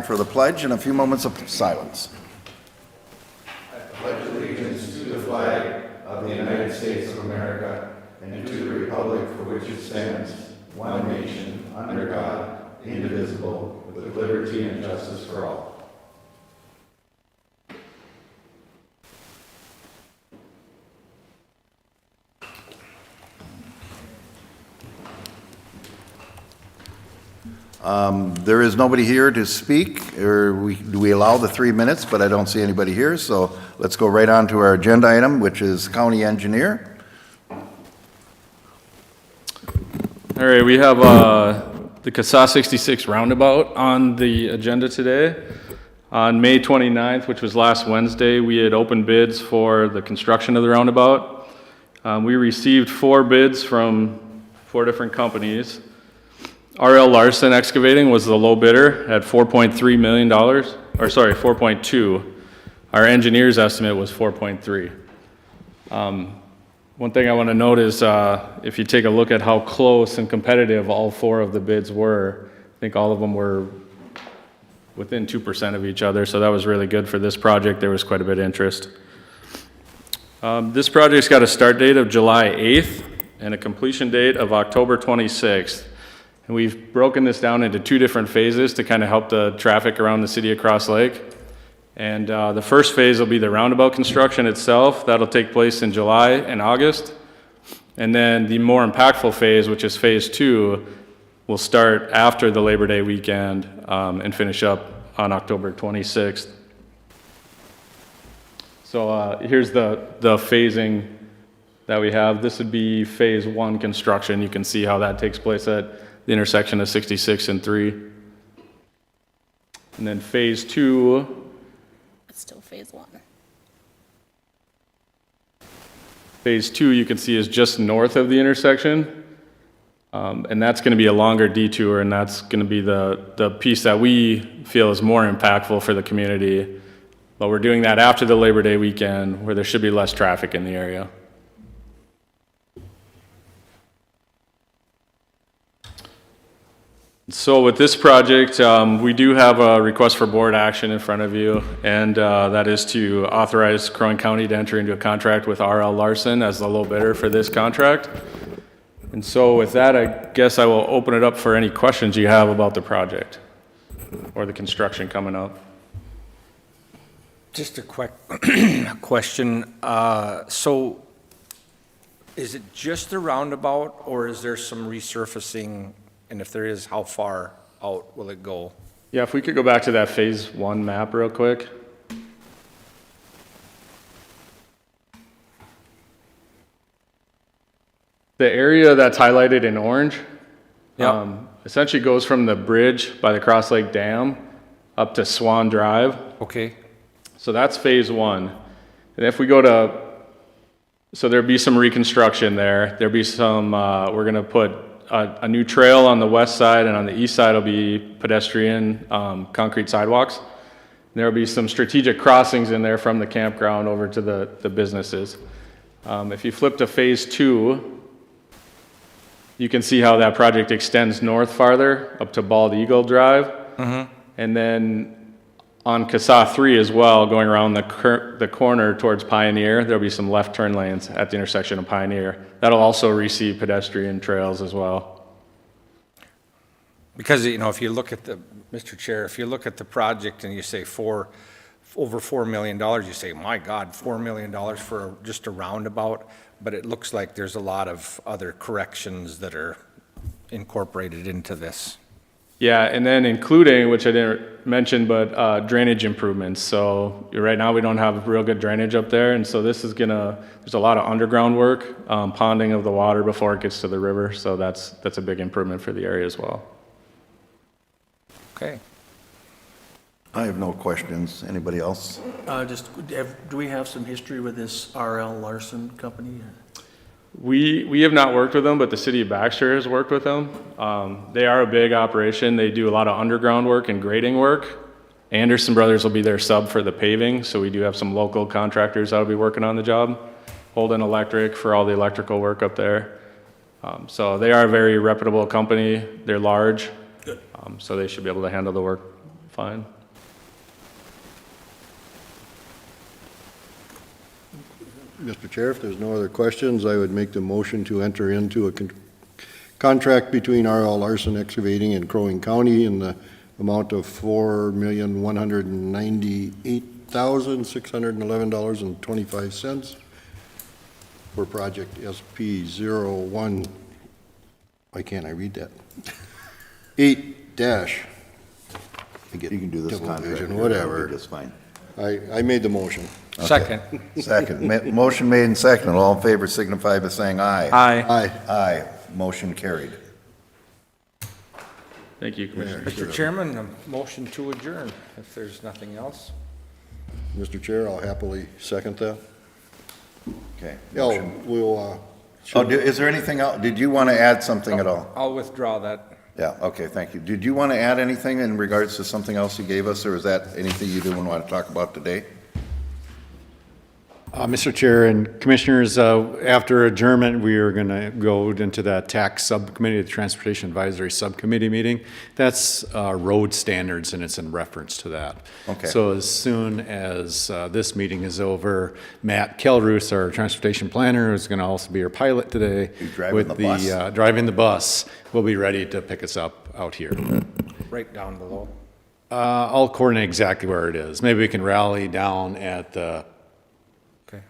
for the pledge and a few moments of silence. Pledge allegiance to the flag of the United States of America and to the republic for which it stands, one nation, under God, indivisible, with liberty and justice for all. There is nobody here to speak, or do we allow the 3 minutes, but I don't see anybody here, so let's go right on to our agenda item, which is county engineer. All right, we have the CASA 66 roundabout on the agenda today. On May 29th, which was last Wednesday, we had opened bids for the construction of the roundabout. We received 4 bids from 4 different companies. R.L. Larson Excavating was the low bidder at $4.3 million, or sorry, 4.2. Our engineer's estimate was 4.3. One thing I want to note is if you take a look at how close and competitive all 4 of the bids were, I think all of them were within 2% of each other, so that was really good for this project. There was quite a bit of interest. This project's got a start date of July 8th and a completion date of October 26th. And we've broken this down into 2 different phases to kind of help the traffic around the city of Cross Lake. And the first phase will be the roundabout construction itself. That'll take place in July and August. And then the more impactful phase, which is phase 2, will start after the Labor Day weekend and finish up on October 26th. So here's the phasing that we have. This would be phase 1 construction. You can see how that takes place at the intersection of 66 and 3. And then phase 2. It's still phase 1. Phase 2 you can see is just north of the intersection. And that's going to be a longer detour, and that's going to be the piece that we feel is more impactful for the community. But we're doing that after the Labor Day weekend, where there should be less traffic in the area. So with this project, we do have a request for board action in front of you, and that is to authorize Crow Wing County to enter into a contract with R.L. Larson as the low bidder for this contract. And so with that, I guess I will open it up for any questions you have about the project or the construction coming up. Just a quick question. So is it just the roundabout, or is there some resurfacing? And if there is, how far out will it go? Yeah, if we could go back to that phase 1 map real quick. The area that's highlighted in orange essentially goes from the bridge by the Cross Lake Dam up to Swan Drive. Okay. So that's phase 1. And if we go to, so there'll be some reconstruction there. There'll be some, we're going to put a new trail on the west side, and on the east side will be pedestrian concrete sidewalks. There will be some strategic crossings in there from the campground over to the businesses. If you flip to phase 2, you can see how that project extends north farther up to Bald Eagle Drive. Mm-hmm. And then on CASA 3 as well, going around the corner towards Pioneer, there'll be some left turn lanes at the intersection of Pioneer. That'll also receive pedestrian trails as well. Because, you know, if you look at Mr. Chair, if you look at the project and you say over $4 million, you say, my God, $4 million for just a roundabout. But it looks like there's a lot of other corrections that are incorporated into this. Yeah, and then including, which I didn't mention, but drainage improvements. So right now we don't have real good drainage up there, and so this is there's a lot of underground work, ponding of the water before it gets to the river, so that's a big improvement for the area as well. Okay. I have no questions. Anybody else? Do we have some history with this R.L. Larson company? We have not worked with them, but the city of Baxter has worked with them. They are a big operation. They do a lot of underground work and grading work. Anderson Brothers will be their sub for the paving, so we do have some local contractors that will be working on the job. Holden Electric for all the electrical work up there. So they are a very reputable company. They're large, Good. So they should be able to handle the work fine. Mr. Chair, if there's no other questions, I would make the motion to enter into a contract between R.L. Larson Excavating and Crow Wing County in the amount of $4,198,611.25 for project SP01, why can't I read that? 8 dash, You can do this Double contract. vision, here, whatever. that'll be just fine. I made the motion. Second. Second, motion made and seconded. All in favor signify by saying aye. Aye. Aye. Aye, motion carried. Thank you, Commissioner. Mr. Chairman, a motion to adjourn, if there's nothing else. Mr. Chair, I'll happily second that. Okay. Yeah, motion. we'll, Is there anything else? Did you want to add something at all? I'll withdraw that. Yeah, okay, thank you. Did you want to add anything in regards to something else you gave us, or is that anything you didn't want to talk about today? Mr. Chair and Commissioners, after adjournment, we are going to go into that tax subcommittee, the Transportation Advisory Subcommittee meeting. That's road standards, and it's in reference to that. Okay. So as soon as this meeting is over, Matt Kelroos, our transportation planner, is going to also be our pilot today. He's driving with the bus. driving the bus, will be ready to pick us up out here. Right down below. I'll coordinate exactly where it is. Maybe we can rally down at the Okay.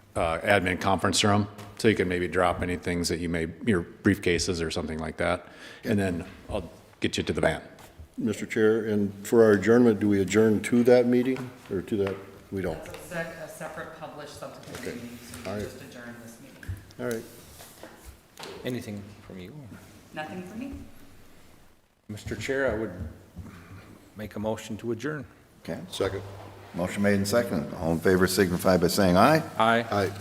admin conference room, so you can maybe drop any things that you may, your briefcases or something like that, and then I'll get you to the van. Mr. Chair, and for our adjournment, do we adjourn to that meeting, or to that, we don't? That's a separate published subsequent meeting, so All you right. just adjourn this meeting. All right. Anything from you? Nothing for me? Mr. Chair, I would make a motion to adjourn. Okay, Second. motion made and seconded. All in favor signify by saying aye. Aye. Aye.